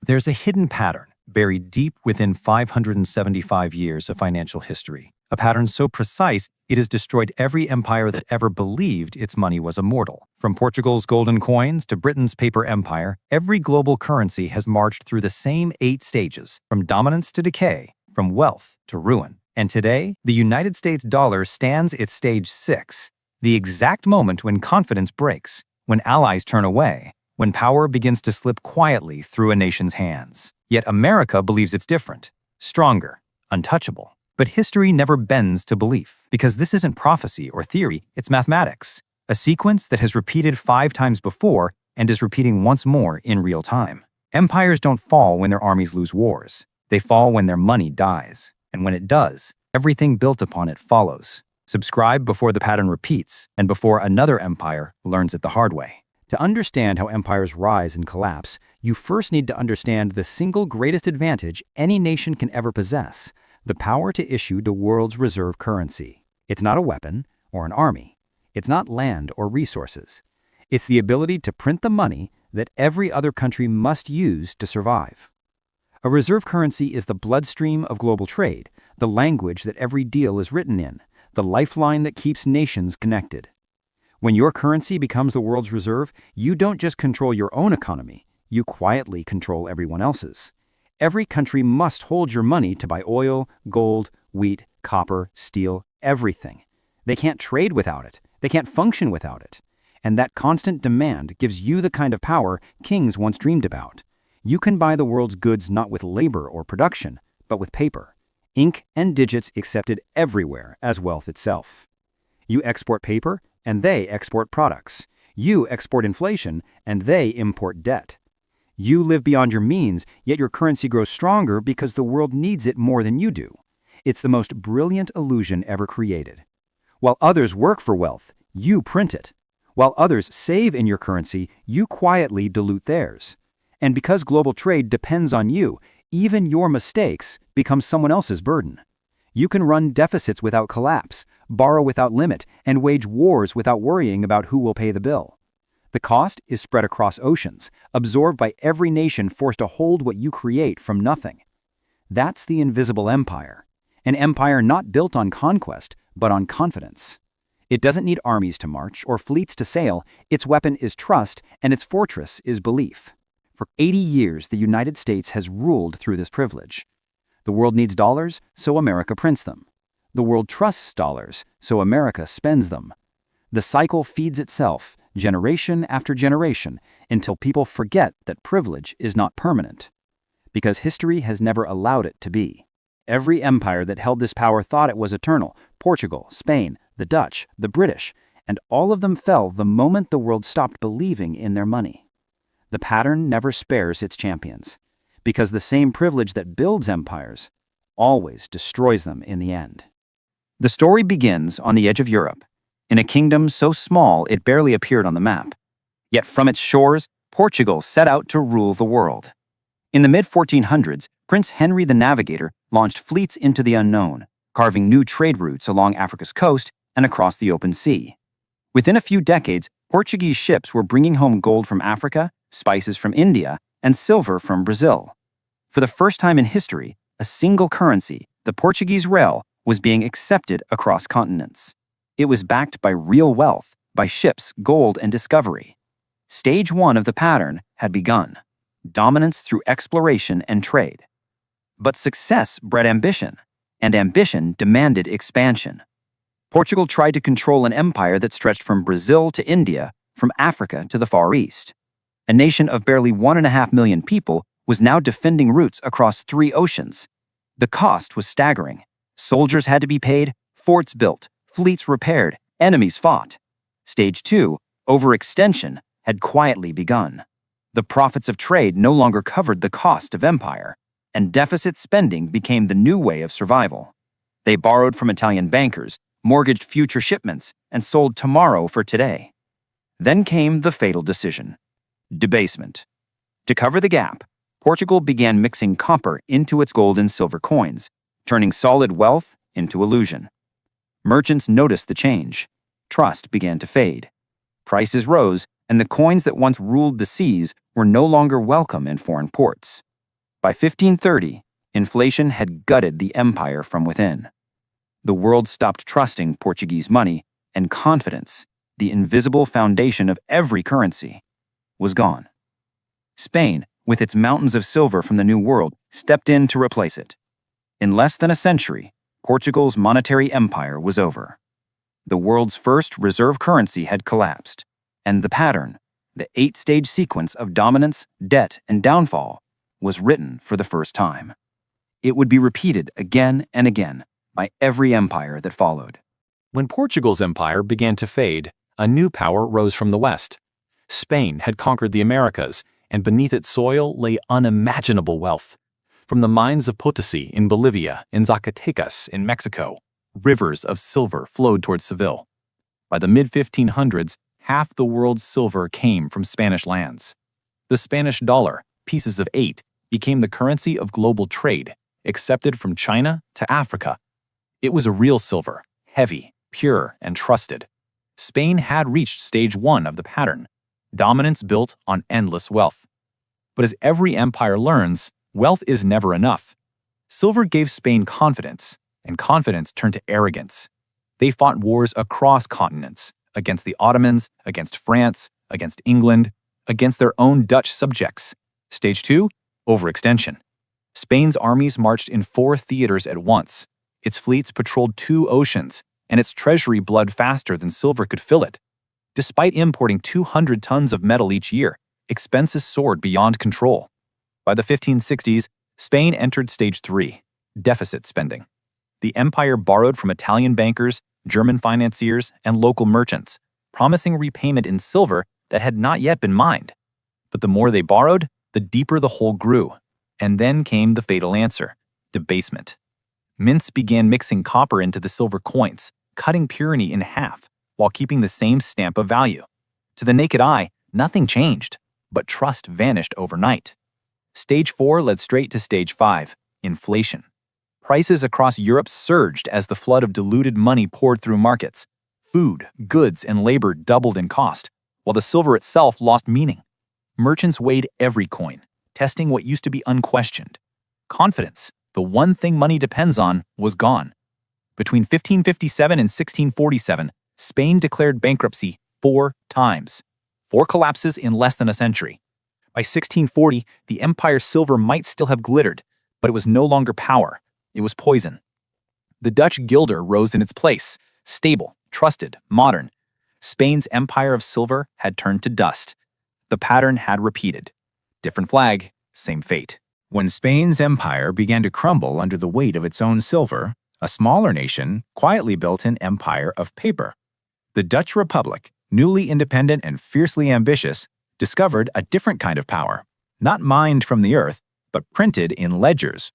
There's a hidden pattern buried deep within 575 years of financial history, a pattern so precise it has destroyed every empire that ever believed its money was immortal. From Portugal's golden coins to Britain's paper empire, every global currency has marched through the same 8 stages, from dominance to decay, from wealth to ruin. And today, the United States dollar stands at stage 6, the exact moment when confidence breaks, when allies turn away, when power begins to slip quietly through a nation's hands. Yet America believes it's different, stronger, untouchable. But history never bends to belief, because this isn't prophecy or theory, it's mathematics, a sequence that has repeated 5 times before and is repeating once more in real time. Empires don't fall when their armies lose wars. They fall when their money dies. And when it does, everything built upon it follows. Subscribe before the pattern repeats and before another empire learns it the hard way. To understand how empires rise and collapse, you first need to understand the single greatest advantage any nation can ever possess: the power to issue the world's reserve currency. It's not a weapon or an army. It's not land or resources. It's the ability to print the money that every other country must use to survive. A reserve currency is the bloodstream of global trade, the language that every deal is written in, the lifeline that keeps nations connected. When your currency becomes the world's reserve, you don't just control your own economy, you quietly control everyone else's. Every country must hold your money to buy oil, gold, wheat, copper, steel, everything. They can't trade without it. They can't function without it. And that constant demand gives you the kind of power kings once dreamed about. You can buy the world's goods not with labor or production, but with paper. Ink and digits accepted everywhere as wealth itself. You export paper, and they export products. You export inflation, and they import debt. You live beyond your means, yet your currency grows stronger because the world needs it more than you do. It's the most brilliant illusion ever created. While others work for wealth, you print it. While others save in your currency, you quietly dilute theirs. And because global trade depends on you, even your mistakes become someone else's burden. You can run deficits without collapse, borrow without limit, and wage wars without worrying about who will pay the bill. The cost is spread across oceans, absorbed by every nation forced to hold what you create from nothing. That's the invisible empire, an empire not built on conquest, but on confidence. It doesn't need armies to march or fleets to sail. Its weapon is trust, and its fortress is belief. For 80 years, the United States has ruled through this privilege. The world needs dollars, so America prints them. The world trusts dollars, so America spends them. The cycle feeds itself, generation after generation, until people forget that privilege is not permanent. Because history has never allowed it to be. Every empire that held this power thought it was eternal: Portugal, Spain, the Dutch, the British, and all of them fell the moment the world stopped believing in their money. The pattern never spares its champions, because the same privilege that builds empires always destroys them in the end. The story begins on the edge of Europe, in a kingdom so small it barely appeared on the map. Yet from its shores, Portugal set out to rule the world. In the mid-1400s, Prince Henry the Navigator launched fleets into the unknown, carving new trade routes along Africa's coast and across the open sea. Within a few decades, Portuguese ships were bringing home gold from Africa, spices from India, and silver from Brazil. For the first time in history, a single currency, the Portuguese real, was being accepted across continents. It was backed by real wealth, by ships, gold, and discovery. Stage 1 of the pattern had begun: dominance through exploration and trade. But success bred ambition, and ambition demanded expansion. Portugal tried to control an empire that stretched from Brazil to India, from Africa to the Far East. A nation of barely 1.5 million people was now defending routes across 3 oceans. The cost was staggering. Soldiers had to be paid, forts built, fleets repaired, enemies fought. Stage 2, overextension, had quietly begun. The profits of trade no longer covered the cost of empire, and deficit spending became the new way of survival. They borrowed from Italian bankers, mortgaged future shipments, and sold tomorrow for today. Then came the fatal decision: debasement. To cover the gap, Portugal began mixing copper into its gold and silver coins, turning solid wealth into illusion. Merchants noticed the change. Trust began to fade. Prices rose, and the coins that once ruled the seas were no longer welcome in foreign ports. By 1530, inflation had gutted the empire from within. The world stopped trusting Portuguese money, and confidence, the invisible foundation of every currency, was gone. Spain, with its mountains of silver from the New World, stepped in to replace it. In less than a century, Portugal's monetary empire was over. The world's first reserve currency had collapsed, and the pattern, the 8-stage sequence of dominance, debt, and downfall, was written for the first time. It would be repeated again and again by every empire that followed. When Portugal's empire began to fade, a new power rose from the west. Spain had conquered the Americas, and beneath its soil lay unimaginable wealth. From the mines of Potosi in Bolivia and Zacatecas in Mexico, rivers of silver flowed toward Seville. By the mid-1500s, half the world's silver came from Spanish lands. The Spanish dollar, pieces of 8, became the currency of global trade, accepted from China to Africa. It was a real silver, heavy, pure, and trusted. Spain had reached stage 1 of the pattern, dominance built on endless wealth. But as every empire learns, wealth is never enough. Silver gave Spain confidence, and confidence turned to arrogance. They fought wars across continents, against the Ottomans, against France, against England, against their own Dutch subjects. Stage 2, overextension. Spain's armies marched in 4 theaters at once. Its fleets patrolled 2 oceans, and its treasury bled faster than silver could fill it. Despite importing 200 tons of metal each year, expenses soared beyond control. By the 1560s, Spain entered stage 3, deficit spending. The empire borrowed from Italian bankers, German financiers, and local merchants, promising repayment in silver that had not yet been mined. But the more they borrowed, the deeper the hole grew. And then came the fatal answer, debasement. Mints began mixing copper into the silver coins, cutting purity in half, while keeping the same stamp of value. To the naked eye, nothing changed, but trust vanished overnight. Stage 4 led straight to stage 5, inflation. Prices across Europe surged as the flood of diluted money poured through markets. Food, goods, and labor doubled in cost, while the silver itself lost meaning. Merchants weighed every coin, testing what used to be unquestioned. Confidence, the one thing money depends on, was gone. Between 1557 and 1647, Spain declared bankruptcy 4 times. 4 collapses in less than a century. By 1640, the empire's silver might still have glittered, but it was no longer power. It was poison. The Dutch guilder rose in its place, stable, trusted, modern. Spain's empire of silver had turned to dust. The pattern had repeated. Different flag, same fate. When Spain's empire began to crumble under the weight of its own silver, a smaller nation quietly built an empire of paper. The Dutch Republic, newly independent and fiercely ambitious, discovered a different kind of power, not mined from the earth, but printed in ledgers.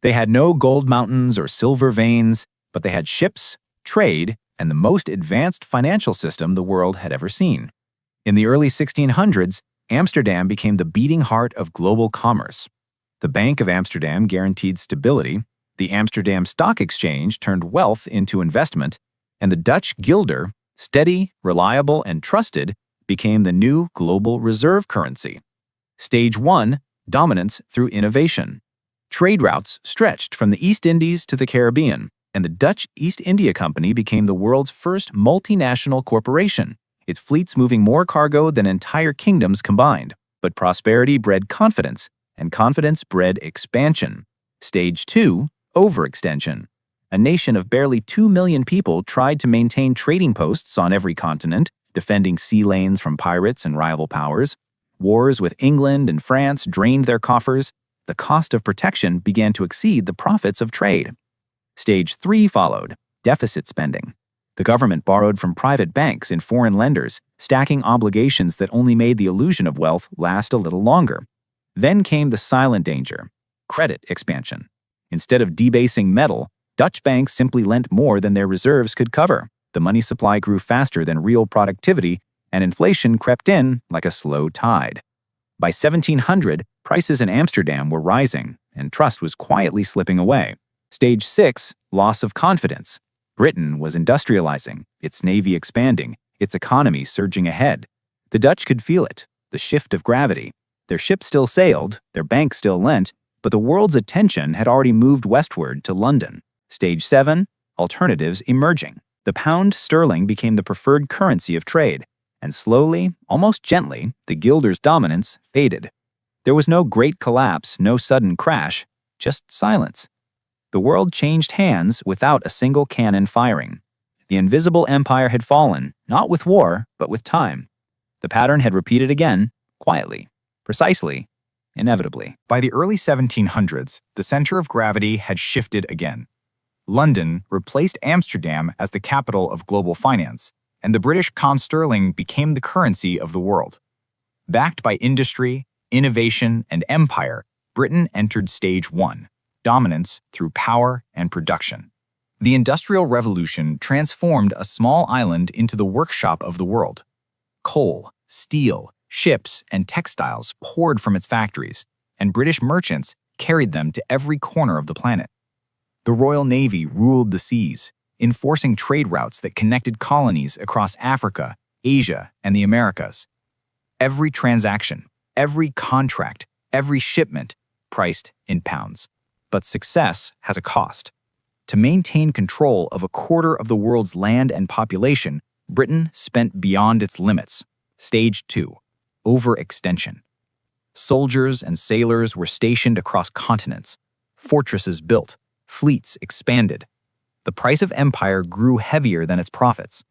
They had no gold mountains or silver veins, but they had ships, trade, and the most advanced financial system the world had ever seen. In the early 1600s, Amsterdam became the beating heart of global commerce. The Bank of Amsterdam guaranteed stability, the Amsterdam Stock Exchange turned wealth into investment, and the Dutch guilder, steady, reliable, and trusted, became the new global reserve currency. Stage 1, dominance through innovation. Trade routes stretched from the East Indies to the Caribbean, and the Dutch East India Company became the world's first multinational corporation, its fleets moving more cargo than entire kingdoms combined. But prosperity bred confidence, and confidence bred expansion. Stage 2, overextension. A nation of barely 2 million people tried to maintain trading posts on every continent, defending sea lanes from pirates and rival powers. Wars with England and France drained their coffers. The cost of protection began to exceed the profits of trade. Stage 3 followed, deficit spending. The government borrowed from private banks and foreign lenders, stacking obligations that only made the illusion of wealth last a little longer. Then came the silent danger, credit expansion. Instead of debasing metal, Dutch banks simply lent more than their reserves could cover. The money supply grew faster than real productivity, and inflation crept in like a slow tide. By 1700, prices in Amsterdam were rising, and trust was quietly slipping away. Stage 6, loss of confidence. Britain was industrializing, its navy expanding, its economy surging ahead. The Dutch could feel it, the shift of gravity. Their ships still sailed, their banks still lent, But the world's attention had already moved westward to London. Stage 7, alternatives emerging. The pound sterling became the preferred currency of trade, and slowly, almost gently, the guilder's dominance faded. There was no great collapse, no sudden crash, just silence. The world changed hands without a single cannon firing. The invisible empire had fallen, not with war, but with time. The pattern had repeated again, quietly, precisely, inevitably. By the early 1700s, the center of gravity had shifted again. London replaced Amsterdam as the capital of global finance, and the British pound sterling became the currency of the world. Backed by industry, innovation, and empire, Britain entered stage 1, dominance through power and production. The Industrial Revolution transformed a small island into the workshop of the world. Coal, steel, ships, and textiles poured from its factories, and British merchants carried them to every corner of the planet. The Royal Navy ruled the seas, enforcing trade routes that connected colonies across Africa, Asia, and the Americas. Every transaction, every contract, every shipment priced in pounds. But success has a cost. To maintain control of a quarter of the world's land and population, Britain spent beyond its limits. Stage 2, overextension. Soldiers and sailors were stationed across continents, fortresses built, fleets expanded. The price of empire grew heavier than its profits.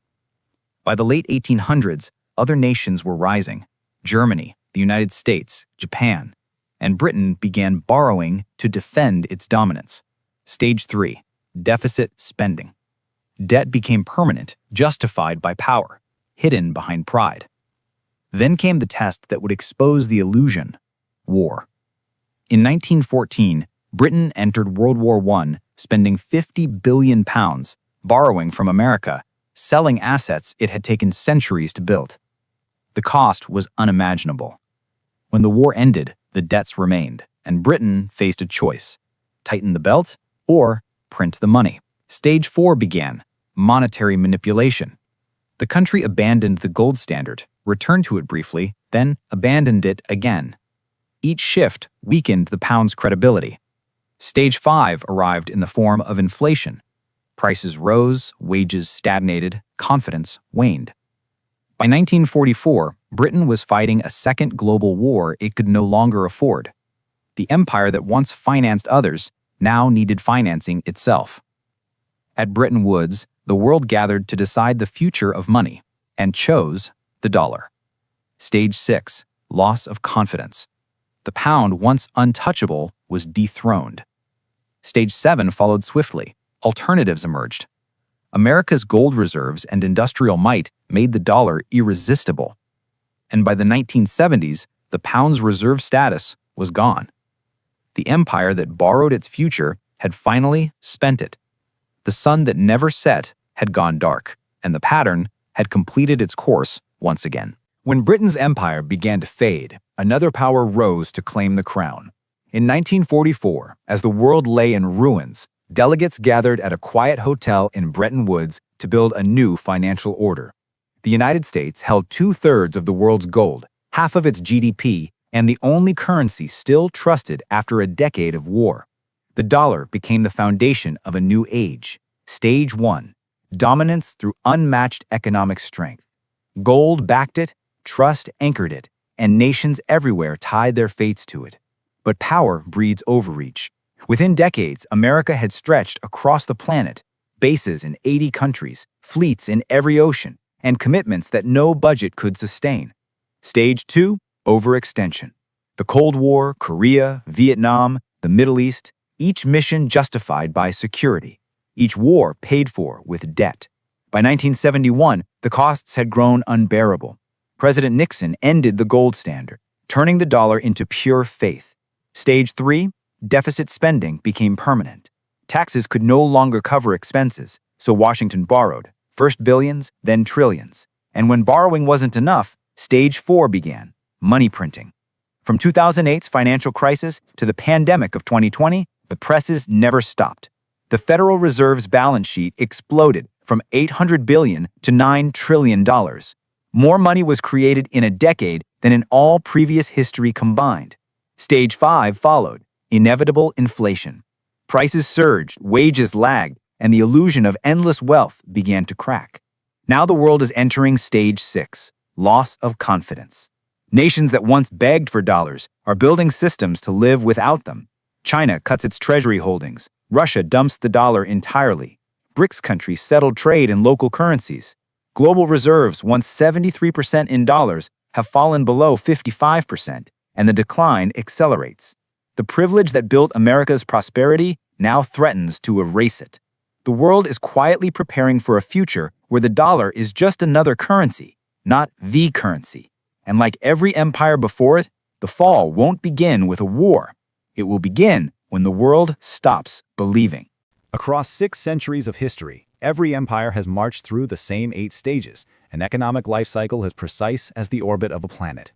By the late 1800s, other nations were rising. Germany, the United States, Japan, and Britain began borrowing to defend its dominance. Stage 3, deficit spending. Debt became permanent, justified by power, hidden behind pride. Then came the test that would expose the illusion: war. In 1914, Britain entered World War I, spending £50 billion, borrowing from America, selling assets it had taken centuries to build. The cost was unimaginable. When the war ended, the debts remained, and Britain faced a choice: tighten the belt or print the money. Stage 4 began: monetary manipulation. The country abandoned the gold standard, returned to it briefly, then abandoned it again. Each shift weakened the pound's credibility. Stage 5 arrived in the form of inflation. Prices rose, wages stagnated, confidence waned. By 1944, Britain was fighting a second global war it could no longer afford. The empire that once financed others now needed financing itself. At Bretton Woods, the world gathered to decide the future of money, and chose the dollar. Stage 6, loss of confidence. The pound, once untouchable, was dethroned. Stage 7 followed swiftly. Alternatives emerged. America's gold reserves and industrial might made the dollar irresistible. And by the 1970s, the pound's reserve status was gone. The empire that borrowed its future had finally spent it. The sun that never set had gone dark, and the pattern had completed its course once again. When Britain's empire began to fade, another power rose to claim the crown. In 1944, as the world lay in ruins, delegates gathered at a quiet hotel in Bretton Woods to build a new financial order. The United States held 2/3 of the world's gold, half of its GDP, and the only currency still trusted after a decade of war. The dollar became the foundation of a new age. Stage 1, dominance through unmatched economic strength. Gold backed it, trust anchored it, and nations everywhere tied their fates to it. But power breeds overreach. Within decades, America had stretched across the planet, bases in 80 countries, fleets in every ocean, and commitments that no budget could sustain. Stage 2, overextension. The Cold War, Korea, Vietnam, the Middle East, each mission justified by security, each war paid for with debt. By 1971, the costs had grown unbearable. President Nixon ended the gold standard, turning the dollar into pure faith. Stage 3, deficit spending became permanent. Taxes could no longer cover expenses, so Washington borrowed, first billions, then trillions. And when borrowing wasn't enough, Stage 4 began: money printing. From 2008's financial crisis to the pandemic of 2020, the presses never stopped. The Federal Reserve's balance sheet exploded from $800 billion to $9 trillion. More money was created in a decade than in all previous history combined. Stage 5 followed: Inevitable inflation. Prices surged, wages lagged, and the illusion of endless wealth began to crack. Now the world is entering stage 6, loss of confidence. Nations that once begged for dollars are building systems to live without them. China cuts its treasury holdings. Russia dumps the dollar entirely. BRICS countries settle trade in local currencies. Global reserves, once 73% in dollars, have fallen below 55%, and the decline accelerates. The privilege that built America's prosperity now threatens to erase it. The world is quietly preparing for a future where the dollar is just another currency, not the currency. And like every empire before it, the fall won't begin with a war. It will begin when the world stops believing. Across 6 centuries of history, every empire has marched through the same 8 stages, an economic life cycle as precise as the orbit of a planet.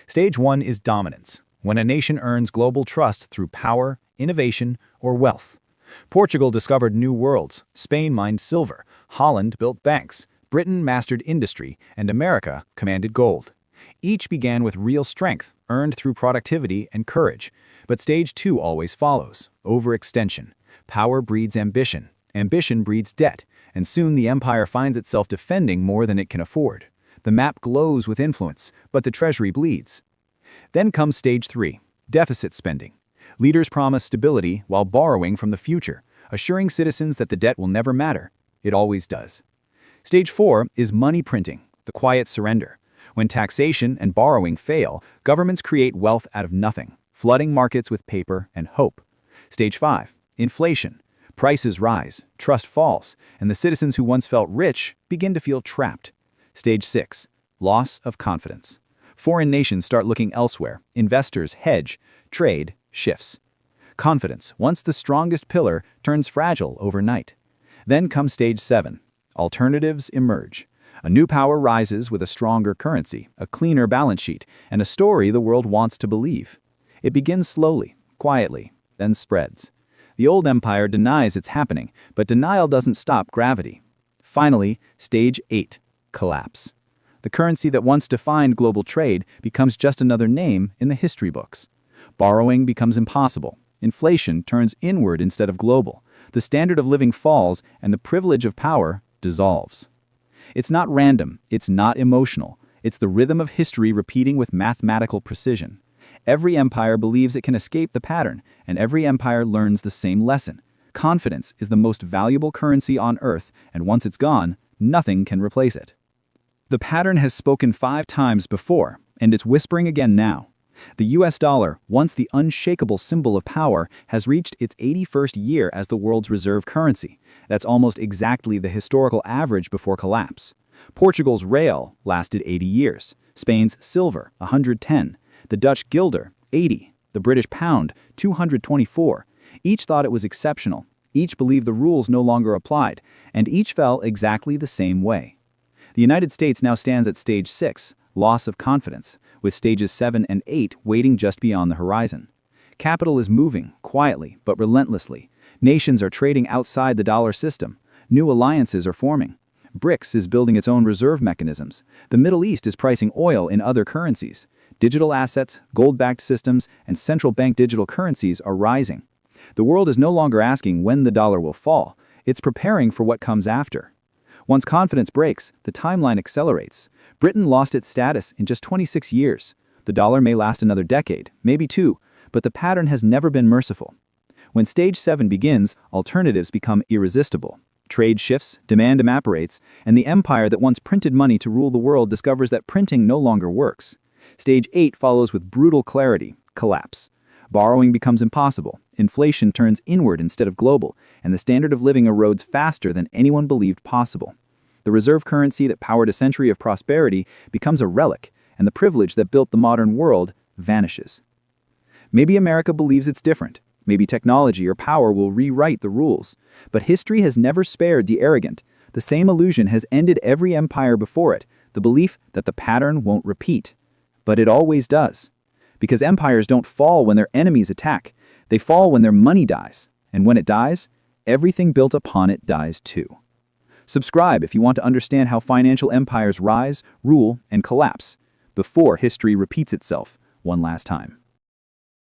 Stage 1 is dominance, when a nation earns global trust through power, innovation, or wealth. Portugal discovered new worlds, Spain mined silver, Holland built banks, Britain mastered industry, and America commanded gold. Each began with real strength, earned through productivity and courage. But stage 2 always follows, overextension. Power breeds ambition, ambition breeds debt, and soon the empire finds itself defending more than it can afford. The map glows with influence, but the treasury bleeds. Then comes stage 3, deficit spending. Leaders promise stability while borrowing from the future, assuring citizens that the debt will never matter. It always does. Stage 4 is money printing, the quiet surrender. When taxation and borrowing fail, governments create wealth out of nothing, flooding markets with paper and hope. Stage 5, inflation. Prices rise, trust falls, and the citizens who once felt rich begin to feel trapped. Stage 6, loss of confidence. Foreign nations start looking elsewhere, investors hedge, trade shifts. Confidence, once the strongest pillar, turns fragile overnight. Then comes stage 7, alternatives emerge. A new power rises with a stronger currency, a cleaner balance sheet, and a story the world wants to believe. It begins slowly, quietly, then spreads. The old empire denies it's happening, but denial doesn't stop gravity. Finally, stage 8, collapse. The currency that once defined global trade becomes just another name in the history books. Borrowing becomes impossible. Inflation turns inward instead of global. The standard of living falls, and the privilege of power dissolves. It's not random, it's not emotional. It's the rhythm of history repeating with mathematical precision. Every empire believes it can escape the pattern, and every empire learns the same lesson. Confidence is the most valuable currency on earth, and once it's gone, nothing can replace it. The pattern has spoken 5 times before, and it's whispering again now. The US dollar, once the unshakable symbol of power, has reached its 81st year as the world's reserve currency. That's almost exactly the historical average before collapse. Portugal's real lasted 80 years, Spain's silver, 110, the Dutch guilder, 80, the British pound, 224. Each thought it was exceptional, each believed the rules no longer applied, and each fell exactly the same way. The United States now stands at stage 6, loss of confidence, with stages 7 and 8 waiting just beyond the horizon. Capital is moving, quietly but relentlessly. Nations are trading outside the dollar system. New alliances are forming. BRICS is building its own reserve mechanisms. The Middle East is pricing oil in other currencies. Digital assets, gold-backed systems, and central bank digital currencies are rising. The world is no longer asking when the dollar will fall. It's preparing for what comes after. Once confidence breaks, the timeline accelerates. Britain lost its status in just 26 years. The dollar may last another decade, maybe 2, but the pattern has never been merciful. When stage 7 begins, alternatives become irresistible. Trade shifts, demand evaporates, and the empire that once printed money to rule the world discovers that printing no longer works. Stage 8 follows with brutal clarity, collapse. Borrowing becomes impossible, inflation turns inward instead of global, and the standard of living erodes faster than anyone believed possible. The reserve currency that powered a century of prosperity becomes a relic, and the privilege that built the modern world vanishes. Maybe America believes it's different. Maybe technology or power will rewrite the rules. But history has never spared the arrogant. The same illusion has ended every empire before it, the belief that the pattern won't repeat. But it always does. Because empires don't fall when their enemies attack. They fall when their money dies. And when it dies, everything built upon it dies too. Subscribe if you want to understand how financial empires rise, rule, and collapse before history repeats itself one last time.